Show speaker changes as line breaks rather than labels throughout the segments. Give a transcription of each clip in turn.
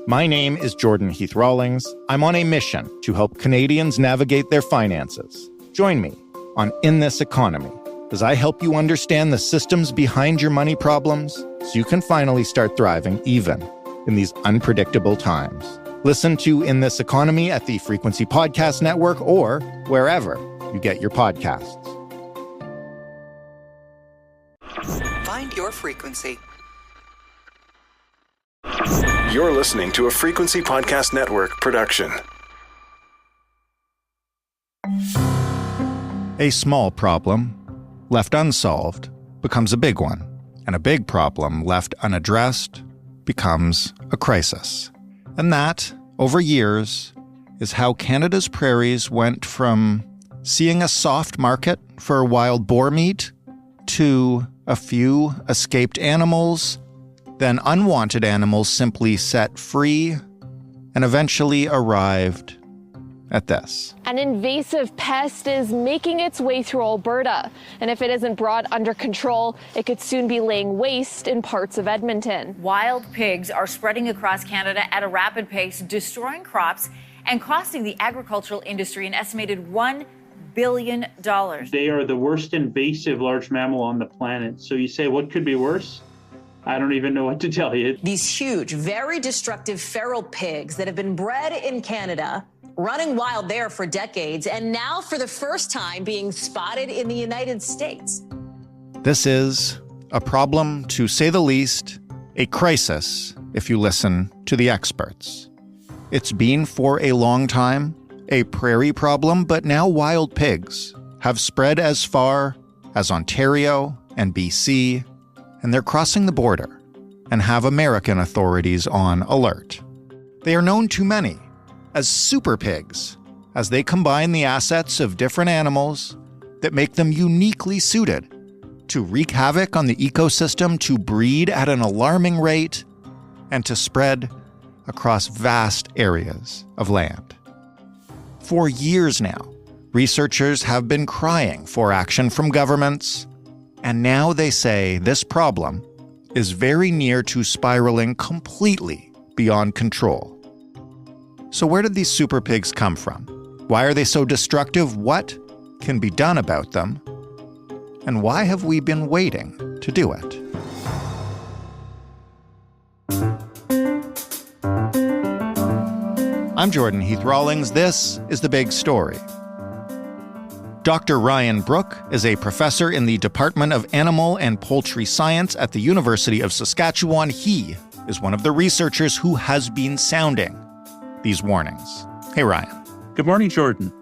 My name is Jordan Heath Rawlings. I'm on a mission to help Canadians navigate their finances. Join me on In This Economy as I help you understand the systems behind your money problems so you can finally start thriving even in these unpredictable times. Listen to In This Economy at the Frequency Podcast Network or wherever you get your podcasts.
Find your frequency.
You're listening to a Frequency Podcast Network production.
A small problem left unsolved becomes a big one, and a big problem left unaddressed becomes a crisis. And that, over years, is how Canada's prairies went from seeing a soft market for wild boar meat to a few escaped animals, then unwanted animals simply set free, and eventually arrived at this.
An invasive pest is making its way through Alberta, and if it isn't brought under control, it could soon be laying waste in parts of Edmonton.
Wild pigs are spreading across Canada at a rapid pace, destroying crops and costing the agricultural industry an estimated $1 billion.
They are the worst invasive large mammal on the planet. So you say, what could be worse? I don't even know what to tell you.
These huge, very destructive feral pigs that have been bred in Canada, running wild there for decades, and now for the first time being spotted in the United States.
This is a problem, to say the least, a crisis if you listen to the experts. It's been for a long time a prairie problem, but now wild pigs have spread as far as Ontario and BC, and they're crossing the border and have American authorities on alert. They are known to many as super pigs, as they combine the assets of different animals that make them uniquely suited to wreak havoc on the ecosystem, to breed at an alarming rate, and to spread across vast areas of land. For years now, researchers have been crying for action from governments, and now they say this problem is very near to spiraling completely beyond control. So where did these super pigs come from? Why are they so destructive? What can be done about them? And why have we been waiting to do it? I'm Jordan Heath Rawlings. This is The Big Story. Dr. Ryan Brook is a professor in the Department of Animal and Poultry Science at the University of Saskatchewan. He is one of the researchers who has been sounding these warnings. Hey, Ryan.
Good morning, Jordan.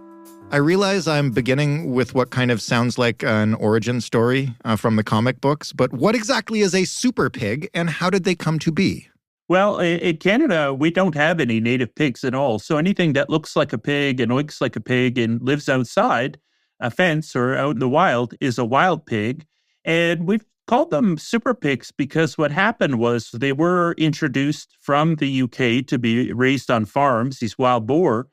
I realize I'm beginning with what kind of sounds like an origin story from the comic books, but what exactly is a super pig and how did they come to be?
Well, in Canada, we don't have any native pigs at all. So anything that looks like a pig and oinks like a pig and lives outside a fence or out in the wild is a wild pig. And we've called them super pigs because what happened was they were introduced from the UK to be raised on farms, these wild boar.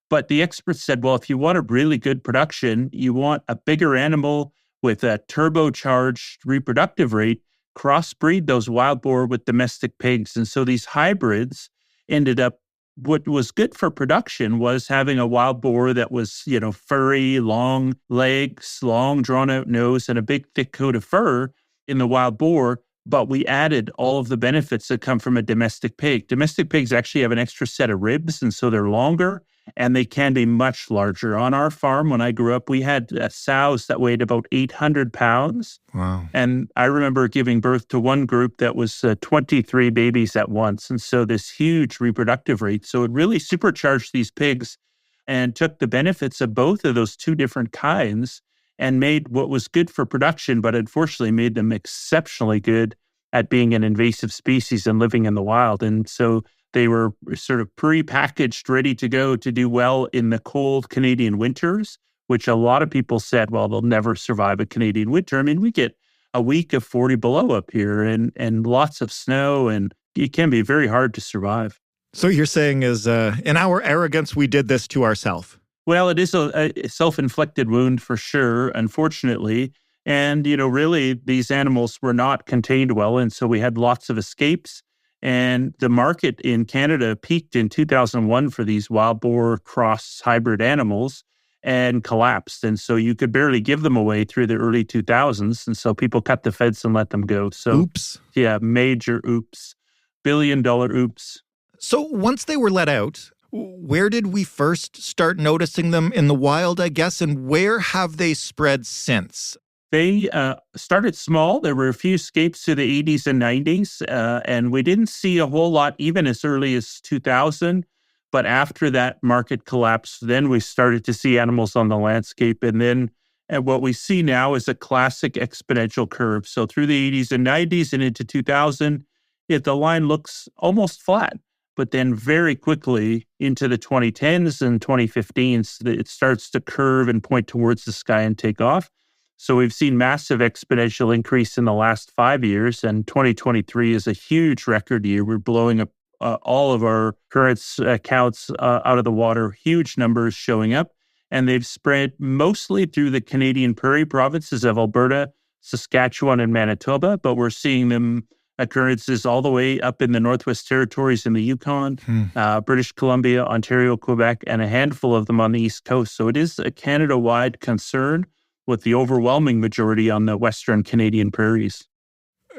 But the experts said, well, if you want a really good production, you want a bigger animal with a turbocharged reproductive rate, crossbreed those wild boar with domestic pigs. And so these hybrids ended up, what was good for production was having a wild boar that was, furry, long legs, long drawn out nose, and a big thick coat of fur in the wild boar. But we added all of the benefits that come from a domestic pig. Domestic pigs actually have an extra set of ribs, and so they're longer, and they can be much larger. On our farm, when I grew up, we had sows that weighed about 800 pounds.
Wow.
And I remember giving birth to one group that was 23 babies at once. And so this huge reproductive rate. So it really supercharged these pigs and took the benefits of both of those two different kinds and made what was good for production, but unfortunately made them exceptionally good at being an invasive species and living in the wild. And so they were sort of pre-packaged, ready to go to do well in the cold Canadian winters, which a lot of people said, well, they'll never survive a Canadian winter. I mean, we get a week of 40 below up here and lots of snow, and it can be very hard to survive.
So you're saying is in our arrogance, we did this to ourselves?
Well, it is a self-inflicted wound for sure, unfortunately. And, really, these animals were not contained well. And so we had lots of escapes. And the market in Canada peaked in 2001 for these wild boar cross hybrid animals and collapsed. And so you could barely give them away through the early 2000s. And so people cut the fence and let them go. So,
Oops.
Yeah, major oops, billion-dollar oops.
So once they were let out, where did we first start noticing them in the wild, I guess, and where have they spread since?
They started small. There were a few escapes to the 80s and 90s, and we didn't see a whole lot even as early as 2000. But after that market collapse, then we started to see animals on the landscape. And what we see now is a classic exponential curve. So through the 80s and 90s and into 2000, the line looks almost flat. But then very quickly into the 2010s and 2015s, it starts to curve and point towards the sky and take off. So we've seen massive exponential increase in the last 5 years, and 2023 is a huge record year. We're blowing up all of our current counts out of the water, huge numbers showing up, and they've spread mostly through the Canadian prairie provinces of Alberta, Saskatchewan, and Manitoba, but we're seeing them occurrences all the way up in the Northwest Territories in the Yukon, British Columbia, Ontario, Quebec, and a handful of them on the East Coast. So it is a Canada-wide concern, with the overwhelming majority on the Western Canadian prairies.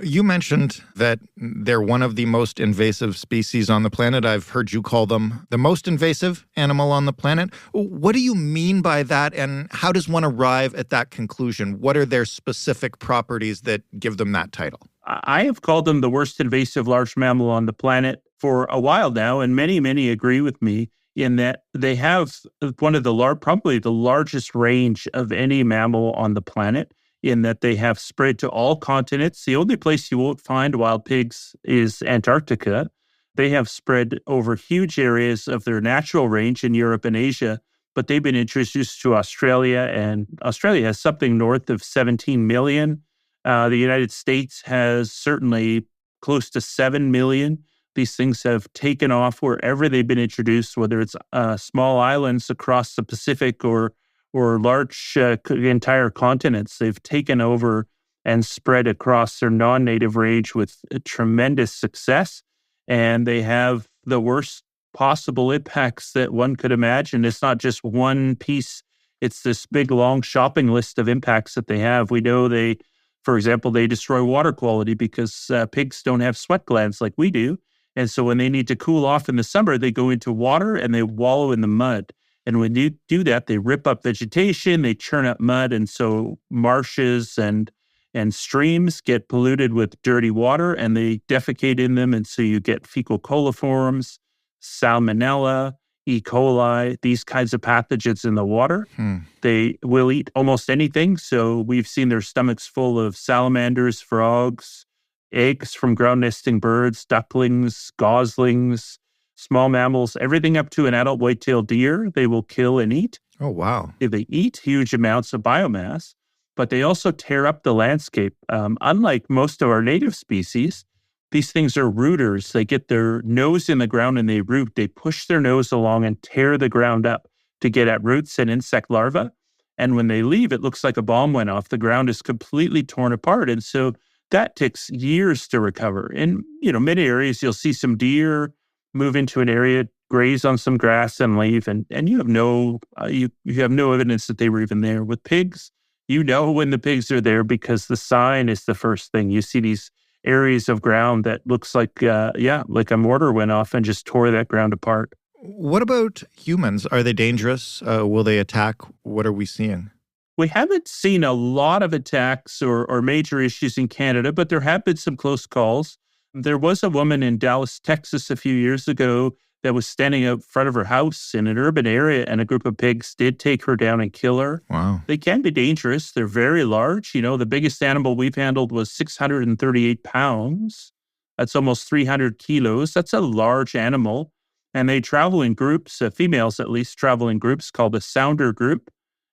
You mentioned that they're one of the most invasive species on the planet. I've heard you call them the most invasive animal on the planet. What do you mean by that, and how does one arrive at that conclusion? What are their specific properties that give them that title?
I have called them the worst invasive large mammal on the planet for a while now, and many agree with me in that they have one of probably the largest range of any mammal on the planet, in that they have spread to all continents. The only place you won't find wild pigs is Antarctica. They have spread over huge areas of their natural range in Europe and Asia, but they've been introduced to Australia, and Australia has something north of 17 million. The United States has certainly close to 7 million. These things have taken off wherever they've been introduced, whether it's small islands across the Pacific or large entire continents. They've taken over and spread across their non-native range with tremendous success, and they have the worst possible impacts that one could imagine. It's not just one piece. It's this big, long shopping list of impacts that they have. We know for example, they destroy water quality because pigs don't have sweat glands like we do. And so when they need to cool off in the summer, they go into water and they wallow in the mud. And when you do that, they rip up vegetation, they churn up mud. And so marshes and streams get polluted with dirty water, and they defecate in them. And so you get fecal coliforms, salmonella, E. coli, these kinds of pathogens in the water. They will eat almost anything. So we've seen their stomachs full of salamanders, frogs, eggs from ground nesting birds, ducklings, goslings, small mammals, everything up to an adult white-tailed deer, they will kill and eat.
Oh, wow.
They eat huge amounts of biomass, but they also tear up the landscape. Unlike most of our native species, these things are rooters. They get their nose in the ground and they root. They push their nose along and tear the ground up to get at roots and insect larvae. And when they leave, it looks like a bomb went off. The ground is completely torn apart. And so that takes years to recover. In many areas, you'll see some deer move into an area, graze on some grass, and leave, and you have no evidence that they were even there. With pigs, when the pigs are there because the sign is the first thing. You see these areas of ground that looks like a mortar went off and just tore that ground apart.
What about humans? Are they dangerous? Will they attack? What are we seeing?
We haven't seen a lot of attacks or major issues in Canada, but there have been some close calls. There was a woman in Dallas, Texas, a few years ago that was standing out front of her house in an urban area, and a group of pigs did take her down and kill her.
Wow.
They can be dangerous. They're very large. The biggest animal we've handled was 638 pounds. That's almost 300 kilos. That's a large animal. And they travel in groups, females at least travel in groups called a sounder group.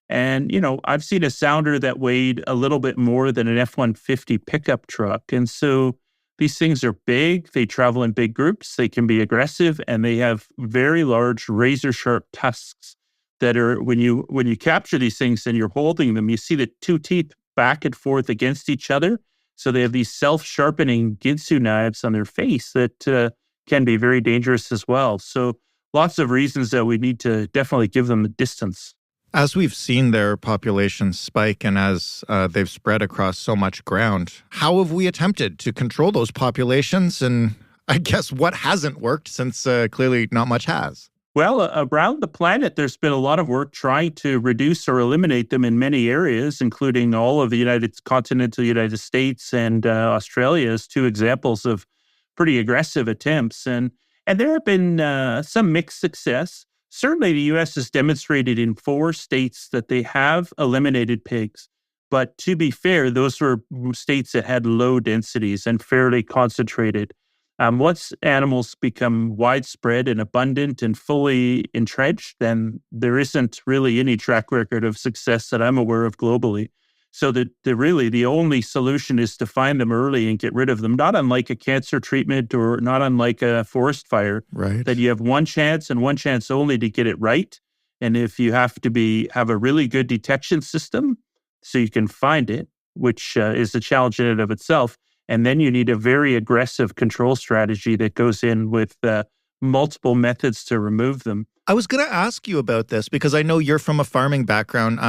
And, I've seen a sounder that weighed a little bit more than an F-150 pickup truck. And so these things are big. They travel in big groups. They can be aggressive, and they have very large razor-sharp tusks that are, when you capture these things and you're holding them, you see the two teeth back and forth against each other. So they have these self-sharpening Ginsu knives on their face that can be very dangerous as well. So lots of reasons that we need to definitely give them a distance.
As we've seen their populations spike and as they've spread across so much ground, how have we attempted to control those populations? And I guess what hasn't worked, since clearly not much has?
Well, around the planet, there's been a lot of work trying to reduce or eliminate them in many areas, including all of the continental United States and Australia as two examples of pretty aggressive attempts. And there have been some mixed success. Certainly, the U.S. has demonstrated in 4 states that they have eliminated pigs. But to be fair, those were states that had low densities and fairly concentrated. Once animals become widespread and abundant and fully entrenched, then there isn't really any track record of success that I'm aware of globally. So the only solution is to find them early and get rid of them, not unlike a cancer treatment or not unlike a forest fire,
right?
That you have one chance and one chance only to get it right. And if you have to have a really good detection system so you can find it, which is a challenge in and of itself, and then you need a very aggressive control strategy that goes in with multiple methods to remove them.
I was going to ask you about this because I know you're from a farming background.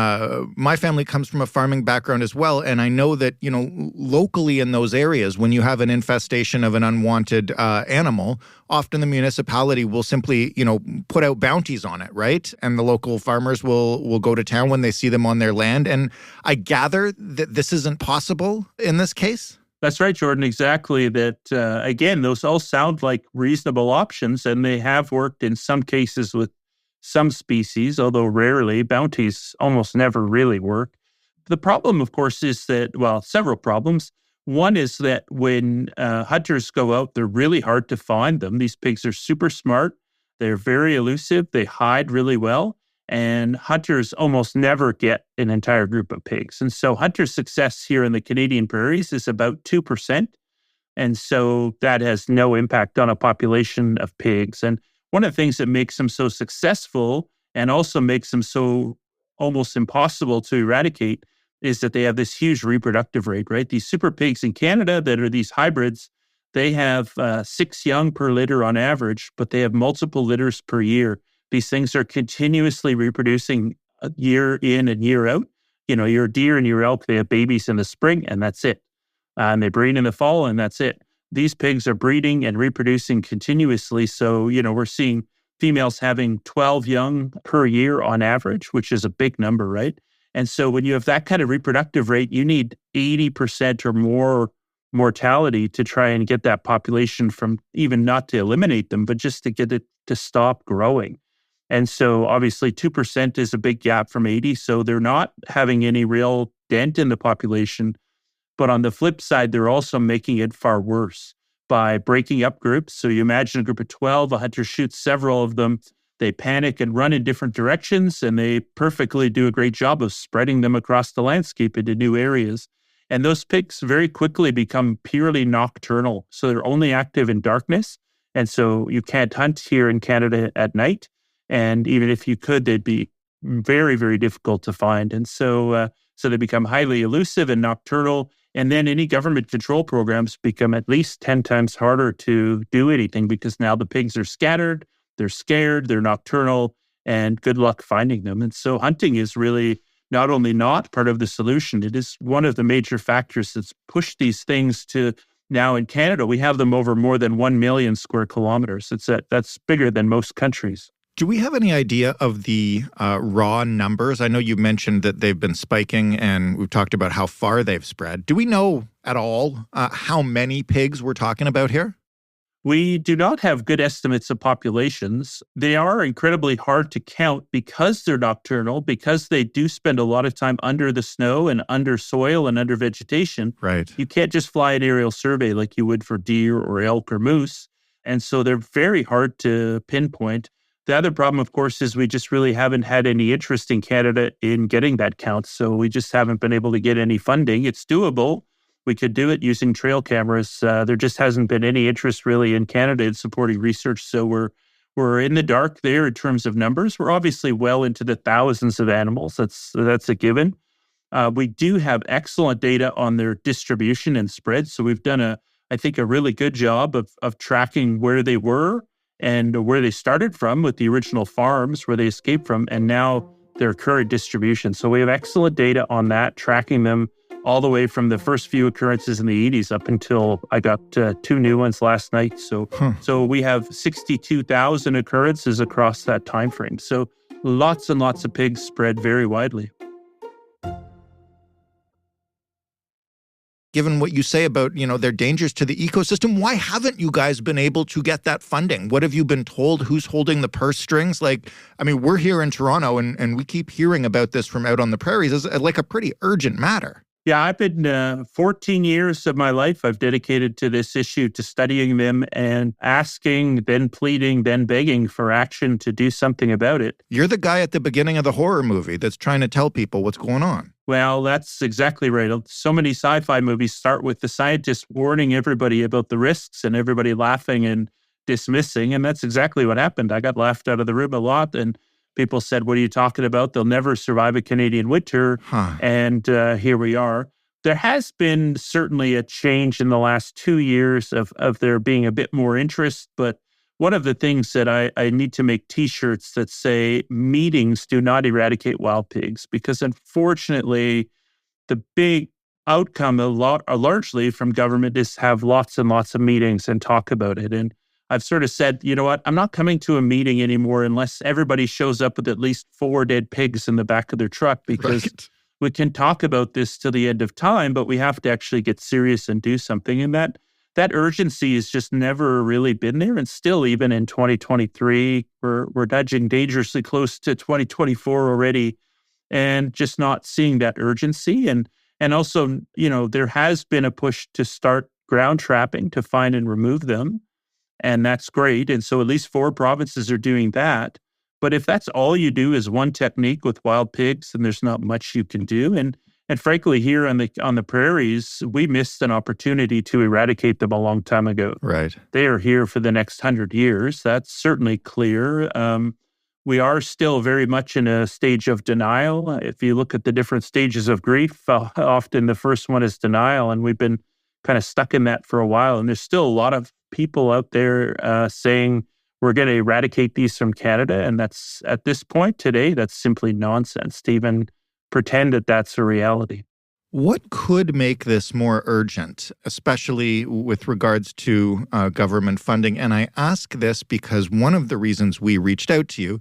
My family comes from a farming background as well. And I know that, locally in those areas, when you have an infestation of an unwanted animal, often the municipality will simply, put out bounties on it, right? And the local farmers will go to town when they see them on their land. And I gather that this isn't possible in this case?
That's right, Jordan, exactly. That, again, those all sound like reasonable options, and they have worked in some cases with some species, although rarely. Bounties almost never really work. The problem, of course, is that, several problems. One is that when hunters go out, they're really hard to find them. These pigs are super smart. They're very elusive. They hide really well. And hunters almost never get an entire group of pigs. And so hunter success here in the Canadian prairies is about 2%. And so that has no impact on a population of pigs. And one of the things that makes them so successful and also makes them so almost impossible to eradicate is that they have this huge reproductive rate, right? These super pigs in Canada that are these hybrids, they have 6 young per litter on average, but they have multiple litters per year. These things are continuously reproducing year in and year out. Your deer and your elk, they have babies in the spring, and that's it. And they breed in the fall, and that's it. These pigs are breeding and reproducing continuously. So, we're seeing females having 12 young per year on average, which is a big number, right? And so when you have that kind of reproductive rate, you need 80% or more mortality to try and get that population from even not to eliminate them, but just to get it to stop growing. And so obviously 2% is a big gap from 80. So they're not having any real dent in the population. But on the flip side, they're also making it far worse by breaking up groups. So you imagine a group of 12, a hunter shoots several of them. They panic and run in different directions, and they perfectly do a great job of spreading them across the landscape into new areas. And those pigs very quickly become purely nocturnal. So they're only active in darkness. And so you can't hunt here in Canada at night. And even if you could, they'd be very, very difficult to find. And so they become highly elusive and nocturnal. And then any government control programs become at least 10 times harder to do anything because now the pigs are scattered, they're scared, they're nocturnal, and good luck finding them. And so hunting is really not only not part of the solution, it is one of the major factors that's pushed these things to now in Canada. We have them over more than 1 million square kilometers. That's bigger than most countries.
Do we have any idea of the raw numbers? I know you mentioned that they've been spiking and we've talked about how far they've spread. Do we know at all how many pigs we're talking about here?
We do not have good estimates of populations. They are incredibly hard to count because they're nocturnal, because they do spend a lot of time under the snow and under soil and under vegetation.
Right.
You can't just fly an aerial survey like you would for deer or elk or moose. And so they're very hard to pinpoint. The other problem, of course, is we just really haven't had any interest in Canada in getting that count. So we just haven't been able to get any funding. It's doable. We could do it using trail cameras. There just hasn't been any interest really in Canada in supporting research. So we're in the dark there in terms of numbers. We're obviously well into the thousands of animals. That's a given. We do have excellent data on their distribution and spread. So we've done I think, a really good job of tracking where they were and where they started from with the original farms where they escaped from, and now their current distribution. So we have excellent data on that, tracking them all the way from the first few occurrences in the 80s up until I got 2 new ones last night. So we have 62,000 occurrences across that time frame. So lots and lots of pigs spread very widely.
Given what you say about, their dangers to the ecosystem, why haven't you guys been able to get that funding? What have you been told? Who's holding the purse strings? We're here in Toronto and we keep hearing about this from out on the prairies as like a pretty urgent matter.
Yeah, I've been 14 years of my life I've dedicated to this issue, to studying them and asking, then pleading, then begging for action to do something about it.
You're the guy at the beginning of the horror movie that's trying to tell people what's going on.
Well, that's exactly right. So many sci-fi movies start with the scientists warning everybody about the risks and everybody laughing and dismissing. And that's exactly what happened. I got laughed out of the room a lot, and people said, "What are you talking about? They'll never survive a Canadian winter." And here we are. There has been certainly a change in the last 2 years of there being a bit more interest. But one of the things that I need to make T-shirts that say meetings do not eradicate wild pigs, because unfortunately, the big outcome largely from government is have lots and lots of meetings and talk about it. And I've sort of said, you know what, I'm not coming to a meeting anymore unless everybody shows up with at least 4 dead pigs in the back of their truck, because we can talk about this till the end of time, but we have to actually get serious and do something. And that urgency has just never really been there. And still, even in 2023, we're nudging dangerously close to 2024 already, and just not seeing that urgency. And also, there has been a push to start ground trapping to find and remove them. And that's great. And so at least 4 provinces are doing that. But if that's all you do is one technique with wild pigs, then there's not much you can do. And frankly, here on the prairies, we missed an opportunity to eradicate them a long time ago.
Right.
They are here for the next 100 years. That's certainly clear. We are still very much in a stage of denial. If you look at the different stages of grief, often the first one is denial, and we've been kind of stuck in that for a while. And there's still a lot of people out there saying we're going to eradicate these from Canada. And that's, at this point today, that's simply nonsense to even pretend that that's a reality.
What could make this more urgent, especially with regards to government funding? And I ask this because one of the reasons we reached out to you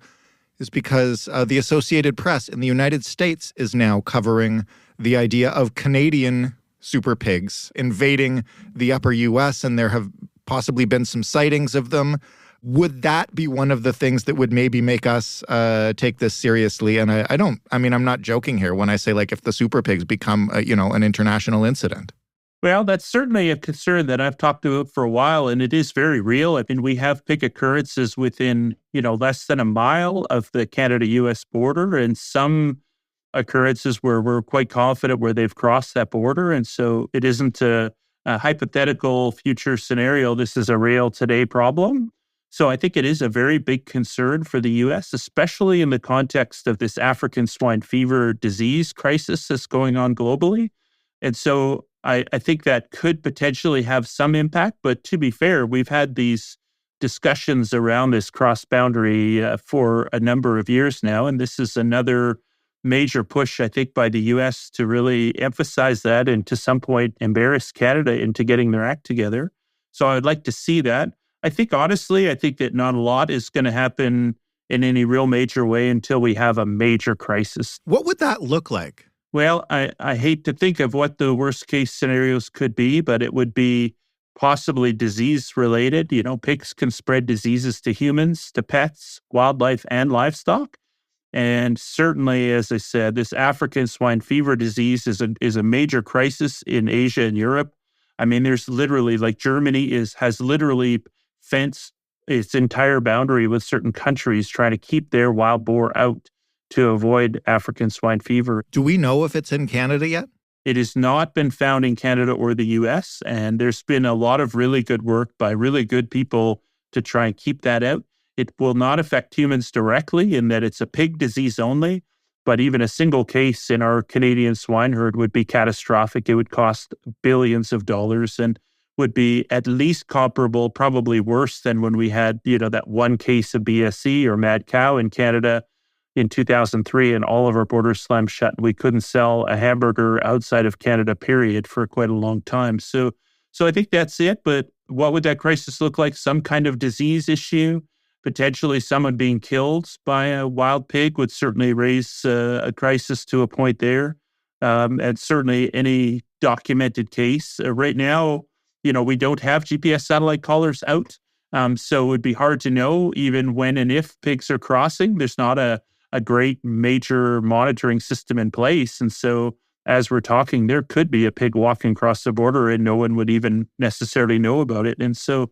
is because the Associated Press in the United States is now covering the idea of Canadian super pigs invading the upper U.S., and there have possibly been some sightings of them. Would that be one of the things that would maybe make us take this seriously? And I'm not joking here when I say, if the super pigs become, an international incident.
Well, that's certainly a concern that I've talked about for a while, and it is very real. I mean, we have pig occurrences within, less than a mile of the Canada-U.S. border, and some occurrences where we're quite confident where they've crossed that border. And so it isn't a hypothetical future scenario. This is a real today problem. So I think it is a very big concern for the U.S., especially in the context of this African swine fever disease crisis that's going on globally. And so I think that could potentially have some impact. But to be fair, we've had these discussions around this cross-boundary for a number of years now. And this is another major push, I think, by the U.S. to really emphasize that and to some point embarrass Canada into getting their act together. So I'd like to see that. I think that not a lot is going to happen in any real major way until we have a major crisis.
What would that look like?
Well, I hate to think of what the worst case scenarios could be, but it would be possibly disease related. Pigs can spread diseases to humans, to pets, wildlife, and livestock. And certainly, as I said, this African swine fever disease is a major crisis in Asia and Europe. I mean, there's literally, Germany has literally fenced its entire boundary with certain countries trying to keep their wild boar out to avoid African swine fever.
Do we know if it's in Canada yet?
It has not been found in Canada or the U.S., and there's been a lot of really good work by really good people to try and keep that out. It will not affect humans directly in that it's a pig disease only, But even a single case in our Canadian swine herd would be catastrophic. It would cost billions of dollars and would be at least comparable, probably worse than when we had, that one case of BSE or mad cow in Canada in 2003, and all of our borders slammed shut. We couldn't sell a hamburger outside of Canada, period, for quite a long time. So I think that's it. But what would that crisis look like? Some kind of disease issue, potentially someone being killed by a wild pig would certainly raise a crisis to a point there. And certainly any documented case. Right now, we don't have GPS satellite collars out. So it would be hard to know even when and if pigs are crossing. There's not a great major monitoring system in place. And so as we're talking, there could be a pig walking across the border and no one would even necessarily know about it. And so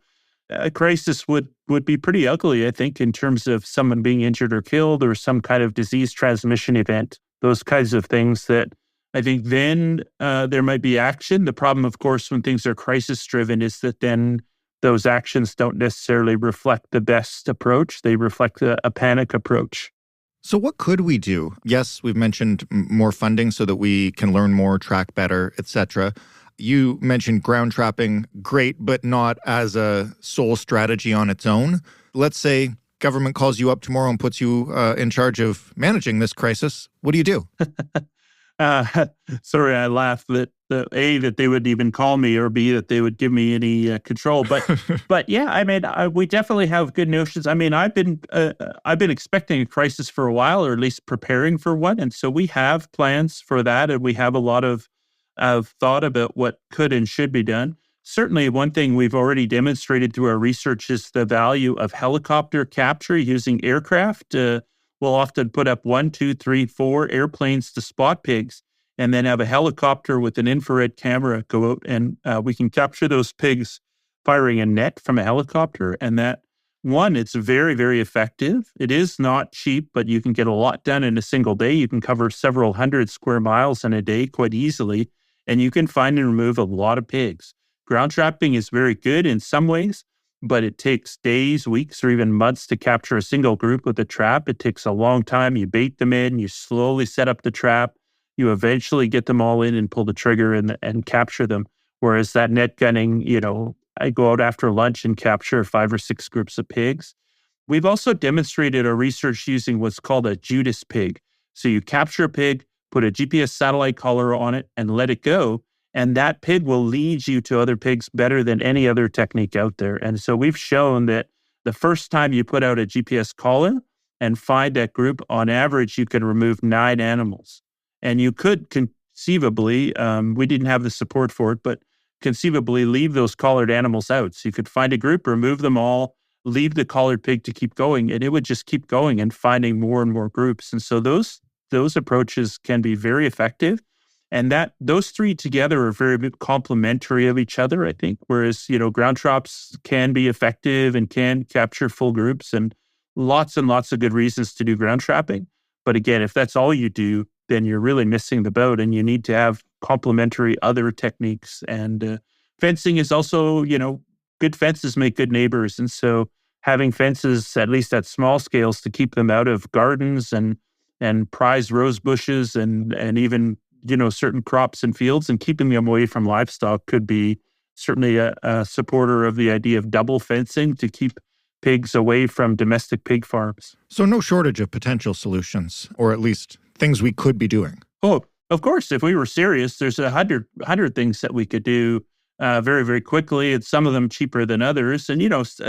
a crisis would be pretty ugly, I think, in terms of someone being injured or killed or some kind of disease transmission event, those kinds of things that I think then there might be action. The problem, of course, when things are crisis-driven is that then those actions don't necessarily reflect the best approach. They reflect a panic approach.
So what could we do? Yes, we've mentioned more funding so that we can learn more, track better, etc. You mentioned ground trapping, great, but not as a sole strategy on its own. Let's say government calls you up tomorrow and puts you in charge of managing this crisis. What do you do?
Sorry, I laughed that A, that they would even call me, or B, that they would give me any control. But yeah, I mean, we definitely have good notions. I mean, I've been expecting a crisis for a while, or at least preparing for one, and so we have plans for that, and we have a lot of thought about what could and should be done. Certainly, one thing we've already demonstrated through our research is the value of helicopter capture using aircraft. We'll often put up 1, 2, 3, 4 airplanes to spot pigs, and then have a helicopter with an infrared camera go out, and we can capture those pigs firing a net from a helicopter. And that, one, it's very, very effective. It is not cheap, but you can get a lot done in a single day. You can cover several hundred square miles in a day quite easily, and you can find and remove a lot of pigs. Ground trapping is very good in some ways, but it takes days, weeks, or even months to capture a single group with a trap. It takes a long time. You bait them in, you slowly set up the trap, you eventually get them all in and pull the trigger and capture them. Whereas that net gunning, I go out after lunch and capture 5 or 6 groups of pigs. We've also demonstrated our research using what's called a Judas pig. So you capture a pig, put a GPS satellite collar on it, and let it go. And that pig will lead you to other pigs better than any other technique out there. And so we've shown that the first time you put out a GPS collar and find that group, on average, you can remove 9 animals. And you could conceivably, we didn't have the support for it, but conceivably leave those collared animals out. So you could find a group, remove them all, leave the collared pig to keep going, and it would just keep going and finding more and more groups. And so those approaches can be very effective. And those three together are very complementary of each other, I think. Whereas, ground traps can be effective and can capture full groups, and lots of good reasons to do ground trapping. But again, if that's all you do, then you're really missing the boat, and you need to have complementary other techniques. And fencing is also, good fences make good neighbors. And so having fences, at least at small scales, to keep them out of gardens and prized rose bushes and even certain crops and fields, and keeping them away from livestock could be certainly a supporter of the idea of double fencing to keep pigs away from domestic pig farms.
So no shortage of potential solutions, or at least things we could be doing.
Oh, of course, if we were serious, there's 100 things that we could do very, very quickly, and some of them cheaper than others. And,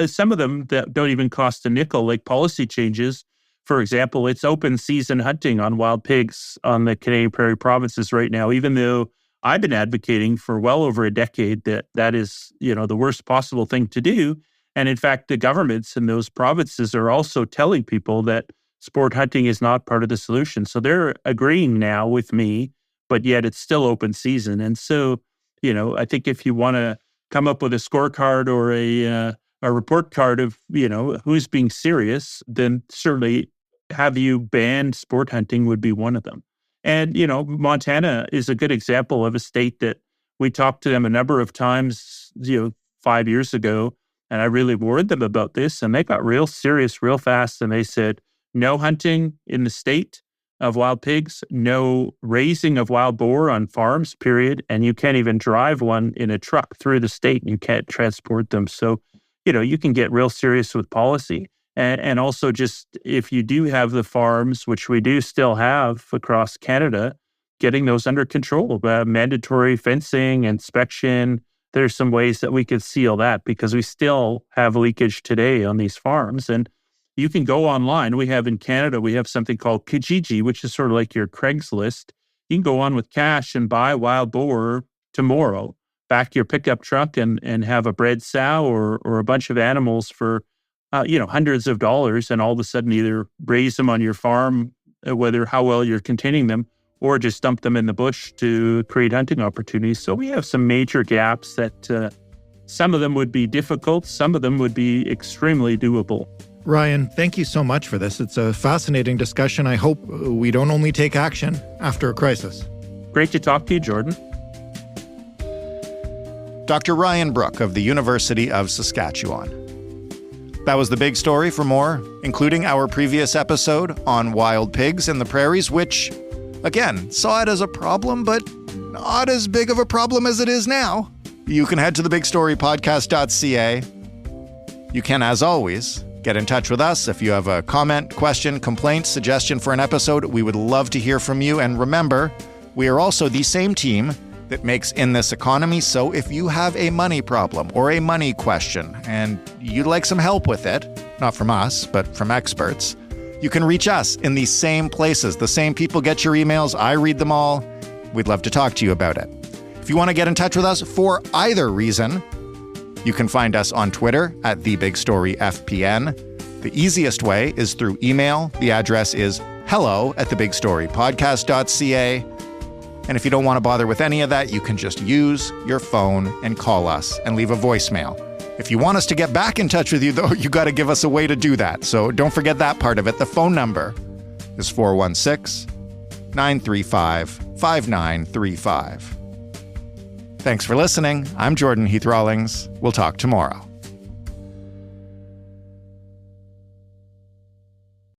some of them that don't even cost a nickel, like policy changes. For example, it's open season hunting on wild pigs on the Canadian prairie provinces right now, even though I've been advocating for well over a decade that is, the worst possible thing to do. And in fact, the governments in those provinces are also telling people that sport hunting is not part of the solution. So they're agreeing now with me, but yet it's still open season. And so, I think if you want to come up with a scorecard or a report card of, who's being serious, then certainly have you banned sport hunting would be one of them. And, Montana is a good example of a state that we talked to them a number of times, 5 years ago, and I really warned them about this, and they got real serious real fast, and they said, no hunting in the state, of wild pigs, no raising of wild boar on farms, period. And you can't even drive one in a truck through the state. You can't transport them. So, you can get real serious with policy. And also just if you do have the farms, which we do still have across Canada, getting those under control, mandatory fencing, inspection. There's some ways that we could seal that because we still have leakage today on these farms. And you can go online. In Canada, we have something called Kijiji, which is sort of like your Craigslist. You can go on with cash and buy wild boar tomorrow, back your pickup truck and have a bred sow or a bunch of animals for, hundreds of dollars, and all of a sudden either raise them on your farm, how well you're containing them, or just dump them in the bush to create hunting opportunities. So we have some major gaps that some of them would be difficult, some of them would be extremely doable.
Ryan, thank you so much for this. It's a fascinating discussion. I hope we don't only take action after a crisis.
Great to talk to you, Jordan.
Dr. Ryan Brook of the University of Saskatchewan. That was the big story. For more, including our previous episode on wild pigs in the prairies, which, again, saw it as a problem, but not as big of a problem as it is now. You can head to thebigstorypodcast.ca. You can, as always, get in touch with us if you have a comment, question, complaint, suggestion for an episode. We would love to hear from you. And remember, we are also the same team that makes In This Economy. So if you have a money problem or a money question and you'd like some help with it, not from us, but from experts, you can reach us in these same places. The same people get your emails. I read them all. We'd love to talk to you about it. If you want to get in touch with us for either reason, you can find us on Twitter at TheBigStoryFPN. The easiest way is through email. The address is hello@thebigstorypodcast.ca. And if you don't want to bother with any of that, you can just use your phone and call us and leave a voicemail. If you want us to get back in touch with you, though, you got to give us a way to do that. So don't forget that part of it. The phone number is 416-935-5935. Thanks for listening. I'm Jordan Heath Rawlings. We'll talk tomorrow.